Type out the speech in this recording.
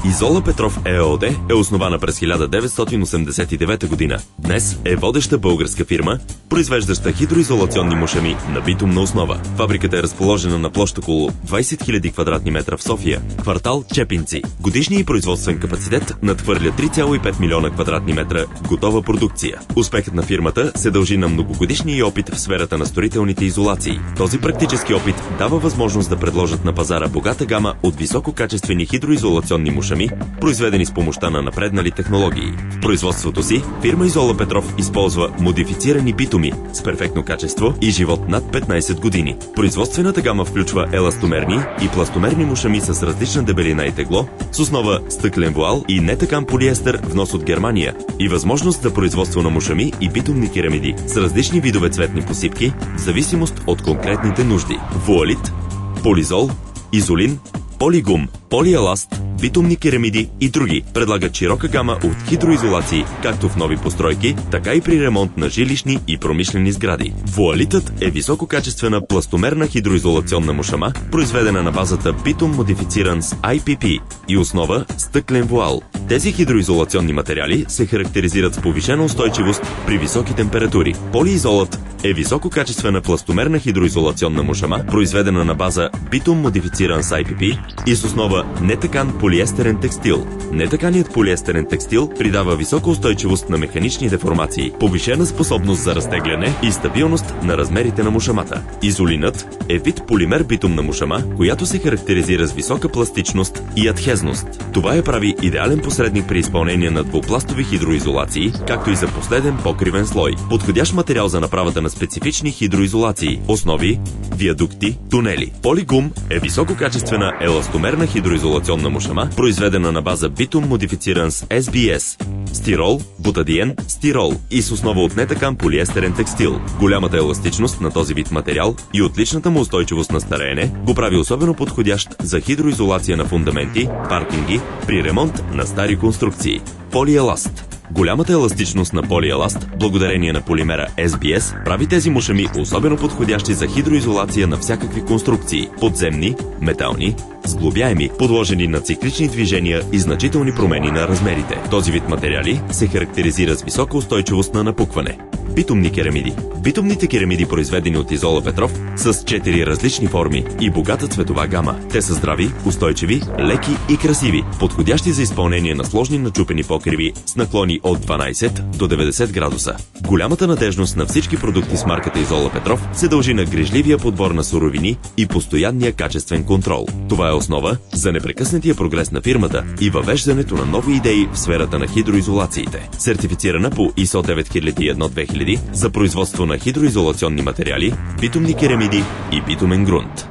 Изола Петров ЕООД е основана през 1989 година. Днес е водеща българска фирма, произвеждаща хидроизолационни мушами на битумна основа. Фабриката е разположена на площ около 20 000 квадратни метра в София, квартал Чепинци. Годишният производствен капацитет надхвърля 3,5 милиона квадратни метра готова продукция. Успехът на фирмата се дължи на многогодишния опит в сферата на строителните изолации. Този практически опит дава възможност да предложат на пазара богата гама от висококачествени хидроизолационни мушами, произведени с помощта на напреднали технологии. В производството си фирма Изола Петров използва модифицирани битуми с перфектно качество и живот над 15 години. Производствената гама включва еластомерни и пластомерни мушами с различна дебелина и тегло, с основа стъклен вуал и нетакан полиестер, внос от Германия, и възможност за производство на мушами и битумни керамиди с различни видове цветни посипки в зависимост от конкретните нужди. Вуалит, полизол, изолин, полигум, полиеласт, битумни керамиди и други предлагат широка гама от хидроизолации, както в нови постройки, така и при ремонт на жилищни и промишлени сгради. Вуалитът е висококачествена пластомерна хидроизолационна мушама, произведена на базата битум модифициран с IPP и основа стъклен вуал. Тези хидроизолационни материали се характеризират с повишена устойчивост при високи температури. Полиизолът е висококачествена пластомерна хидроизолационна мушама, произведена на база битум модифициран с IPP и с основа нетакан полиестерен текстил. Нетаканият полиестерен текстил придава висока устойчивост на механични деформации, повишена способност за разтегляне и стабилност на размерите на мушамата. Изолинът е вид полимер битумна мушама, която се характеризира с висока пластичност и адхезност. Това я прави идеален посредник при изпълнение на двупластови хидроизолации, както и за последен покривен слой. Подходящ материал за направата на специфични хидроизолации, основи, виадукти, тунели. Полигум е висококачествена еластомерна хидроизолационна мушама, произведена на база битум модифициран с SBS, стирол, бутадиен, стирол и с основа от нетакан полиестерен текстил. Голямата еластичност на този вид материал и отличната му устойчивост на стареене го прави особено подходящ за хидроизолация на фундаменти, паркинги, при ремонт на стари конструкции. Полиеласт. Голямата еластичност на полиеласт, благодарение на полимера SBS, прави тези мушами особено подходящи за хидроизолация на всякакви конструкции – подземни, метални, сглобяеми, подложени на циклични движения и значителни промени на размерите. Този вид материали се характеризира с висока устойчивост на напукване. Битумни керамиди. Битумните керамиди, произведени от Изола Петров, са с 4 различни форми и богата цветова гама. Те са здрави, устойчиви, леки и красиви, подходящи за изпълнение на сложни начупени покриви с наклони от 12 до 90 градуса. Голямата надежност на всички продукти с марката Изола Петров се дължи на грижливия подбор на суровини и постоянния качествен контрол. Това е основа за непрекъснатия прогрес на фирмата и въвеждането на нови идеи в сферата на хидроизолациите. Сертифицирана по ISO 9001-2000 за производство на хидроизолационни материали, битумни керамиди и битумен грунт.